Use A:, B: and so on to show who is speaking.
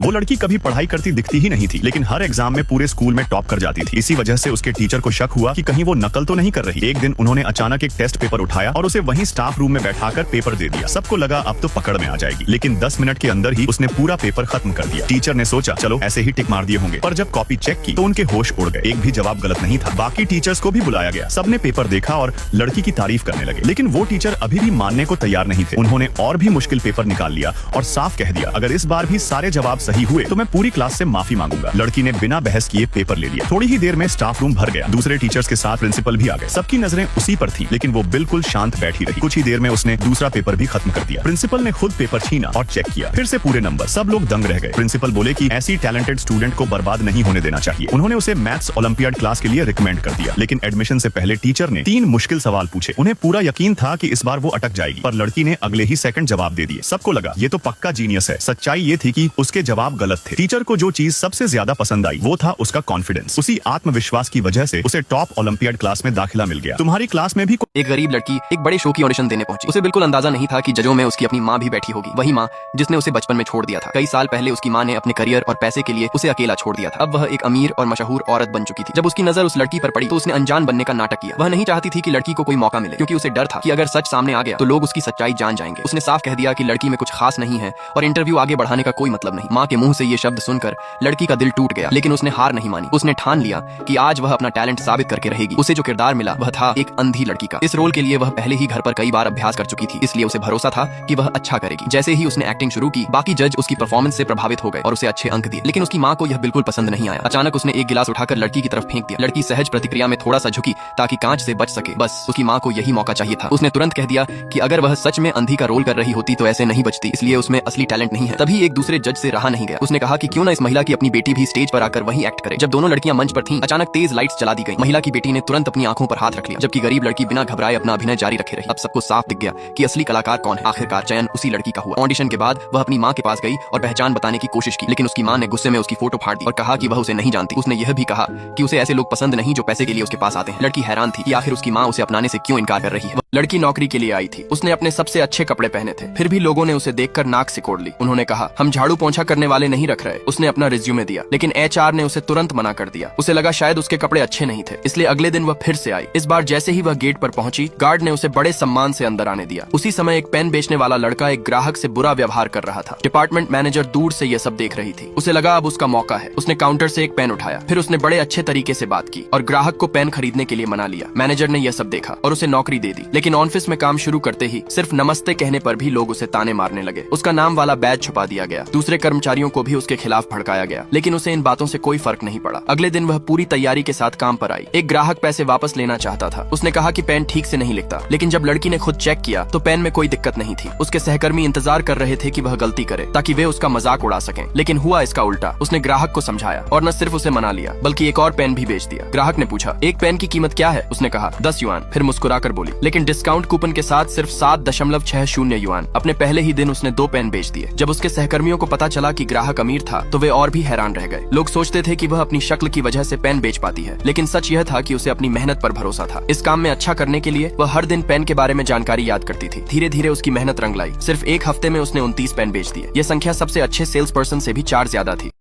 A: वो लड़की कभी पढ़ाई करती दिखती ही नहीं थी, लेकिन हर एग्जाम में पूरे स्कूल में टॉप कर जाती थी। इसी वजह से उसके टीचर को शक हुआ कि कहीं वो नकल तो नहीं कर रही। एक दिन उन्होंने अचानक एक टेस्ट पेपर उठाया और उसे वहीं स्टाफ रूम में बैठाकर पेपर दे दिया। सबको लगा अब तो पकड़ में आ जाएगी, लेकिन 10 मिनट के अंदर ही उसने पूरा पेपर खत्म कर दिया। टीचर ने सोचा चलो ऐसे ही टिक मार दिए होंगे, पर जब कॉपी चेक की तो उनके होश उड़ गए। एक भी जवाब गलत नहीं था। बाकी टीचर्स को भी बुलाया गया। सबने पेपर देखा और लड़की की तारीफ करने लगे, लेकिन वो टीचर अभी भी मानने को तैयार नहीं थे। उन्होंने और भी मुश्किल पेपर निकाल लिया और साफ कह दिया अगर इस बार भी सारे जवाब सही हुए तो मैं पूरी क्लास से माफी मांगूंगा। लड़की ने बिना बहस किए पेपर ले लिया। थोड़ी ही देर में स्टाफ रूम भर गया। दूसरे टीचर्स के साथ प्रिंसिपल भी आ गए। सबकी नजरें उसी पर थी, लेकिन वो बिल्कुल शांत बैठी रही। कुछ ही देर में उसने दूसरा पेपर भी खत्म कर दिया। प्रिंसिपल ने खुद पेपर छीना और चेक किया। फिर से पूरे नंबर। सब लोग दंग रह गए। प्रिंसिपल बोले कि ऐसी टैलेंटेड स्टूडेंट को बर्बाद नहीं होने देना चाहिए। उन्होंने उसे मैथ्स ओलंपियाड क्लास के लिए रिकमेंड कर दिया, लेकिन एडमिशन से पहले टीचर ने 3 मुश्किल सवाल पूछे। उन्हें पूरा यकीन था कि इस बार वो अटक जाएगी, पर लड़की ने अगले ही सेकंड जवाब दे दिए। सबको लगा ये तो पक्का जीनियस है। सच्चाई ये थी कि उसके जवाब गलत थे। टीचर को जो चीज सबसे ज्यादा पसंद आई वो था उसका कॉन्फिडेंस। उसी आत्मविश्वास की वजह से उसे टॉप ओलंपियाड क्लास में दाखिला मिल गया। तुम्हारी क्लास में भी
B: एक गरीब लड़की एक बड़े शो की ऑडिशन देने पहुंची। उसे बिल्कुल अंदाजा नहीं था कि जजों में उसकी अपनी माँ भी बैठी होगी। वही माँ जिसने उसे बचपन में छोड़ दिया था। कई साल पहले उसकी माँ ने अपने करियर और पैसे के लिए उसे अकेला छोड़ दिया था। अब वह एक अमीर और मशहूर औरत बन चुकी थी। जब उसकी नजर उस लड़की पर पड़ी तो उसने अनजान बनने का नाटक किया। वह नहीं चाहती थी कि लड़की को कोई मौका मिले, क्योंकि उसे डर था कि अगर सच सामने आ गया तो लोग उसकी सच्चाई जान जाएंगे। उसने साफ कह दिया कि लड़की में कुछ खास नहीं है और इंटरव्यू आगे बढ़ाने का कोई मतलब नहीं। माँ के मुंह से ये शब्द सुनकर लड़की का दिल टूट गया, लेकिन उसने हार नहीं मानी। उसने ठान लिया कि आज वह अपना टैलेंट साबित करके रहेगी। उसे जो किरदार मिला वह था एक अंधी लड़की का। इस रोल के लिए वह पहले ही घर पर कई बार अभ्यास कर चुकी थी, इसलिए उसे भरोसा था कि वह अच्छा करेगी। जैसे ही उसने एक्टिंग शुरू की, बाकी जज उसकी परफॉर्मेंस से प्रभावित हो गए और उसे अच्छे अंक दिए, लेकिन उसकी माँ को यह बिल्कुल पसंद नहीं आया। अचानक उसने एक गिलास उठाकर लड़की की तरफ फेंक दिया। लड़की सहज प्रतिक्रिया में थोड़ा सा झुकी ताकि कांच से बच सके। बस उसकी माँ को यही मौका चाहिए था। उसने तुरंत कह दिया कि अगर वह सच में अंधी का रोल कर रही होती तो ऐसे नहीं बचती, इसलिए उसमें असली टैलेंट नहीं है। तभी एक दूसरे जज से रहा नहीं गया। उसने कहा कि क्यों ना इस महिला की अपनी बेटी भी स्टेज पर आकर वही एक्ट करे। जब दोनों लड़कियां मंच पर थीं, अचानक तेज लाइट्स जला दी गई। महिला की बेटी ने तुरंत अपनी आंखों पर हाथ रख लिया, जबकि गरीब लड़की बिना घबराए अपना अभिनय जारी रखे रही। अब सबको साफ दिख गया कि असली कलाकार कौन है। आखिरकार चयन उसी लड़की का हुआ। ऑडिशन के बाद वह अपनी माँ के पास गई और पहचान बताने की कोशिश की, लेकिन उसकी माँ ने गुस्से में उसकी फोटो फाड़ दी और कहा कि वह उसे नहीं जानती। उसने यह भी कहा कि उसे ऐसे लोग पसंद नहीं जो पैसे के लिए उसके पास आते हैं। लड़की हैरान थी कि आखिर उसकी माँ उसे अपनाने से क्यों इनकार कर रही है। लड़की नौकरी के लिए आई थी। उसने अपने सबसे अच्छे कपड़े पहने थे, फिर भी लोगों ने उसे देखकर नाक सिकोड़ ली। उन्होंने कहा हम झाड़ू पोंछा करने वाले नहीं रख रहे। उसने अपना रिज्यूमे दिया, लेकिन HR ने उसे तुरंत मना कर दिया। उसे लगा शायद उसके कपड़े अच्छे नहीं थे, इसलिए अगले दिन वह फिर से आई। इस बार जैसे ही वह गेट पर पहुंची, गार्ड ने उसे बड़े सम्मान से अंदर आने दिया। उसी समय एक पेन बेचने वाला लड़का एक ग्राहक से बुरा व्यवहार कर रहा था। डिपार्टमेंट मैनेजर दूर से यह सब देख रही थी। उसे लगा अब उसका मौका है। उसने काउंटर से एक पेन उठाया, फिर उसने बड़े अच्छे तरीके से बात की और ग्राहक को पेन खरीदने के लिए मना लिया। मैनेजर ने यह सब देखा और उसे नौकरी दे दी, लेकिन ऑफिस में काम शुरू करते ही सिर्फ नमस्ते कहने पर भी लोग उसे ताने मारने लगे। उसका नाम वाला बैज छुपा दिया गया। दूसरे कर्मचारियों को भी उसके खिलाफ भड़काया गया, लेकिन उसे इन बातों से कोई फर्क नहीं पड़ा। अगले दिन वह पूरी तैयारी के साथ काम पर आई। एक ग्राहक पैसे वापस लेना चाहता था। उसने कहा कि पेन ठीक से नहीं लिखता, लेकिन जब लड़की ने खुद चेक किया तो पेन में कोई दिक्कत नहीं थी। उसके सहकर्मी इंतजार कर रहे थे कि वह गलती करे ताकि वे उसका मजाक उड़ा सकें, लेकिन हुआ इसका उल्टा। उसने ग्राहक को समझाया और न सिर्फ उसे मना लिया, बल्कि एक और पेन भी बेच दिया। ग्राहक ने पूछा एक पेन की कीमत क्या है? उसने कहा 10 युआन। फिर मुस्कुराकर बोली लेकिन डिस्काउंट कूपन के साथ सिर्फ 7.60 युआन। अपने पहले ही दिन उसने 2 पेन बेच दिए। जब उसके सहकर्मियों को पता चला कि ग्राहक अमीर था तो वे और भी हैरान रह गए। लोग सोचते थे कि वह अपनी शक्ल की वजह से पेन बेच पाती है, लेकिन सच यह था कि उसे अपनी मेहनत पर भरोसा था। इस काम में अच्छा करने के लिए वह हर दिन पेन के बारे में जानकारी याद करती थी। धीरे धीरे उसकी मेहनत रंग लाई। सिर्फ एक हफ्ते में उसने 29 पेन बेच दिए। यह संख्या सबसे अच्छे सेल्स पर्सन से भी 4 ज्यादा थी।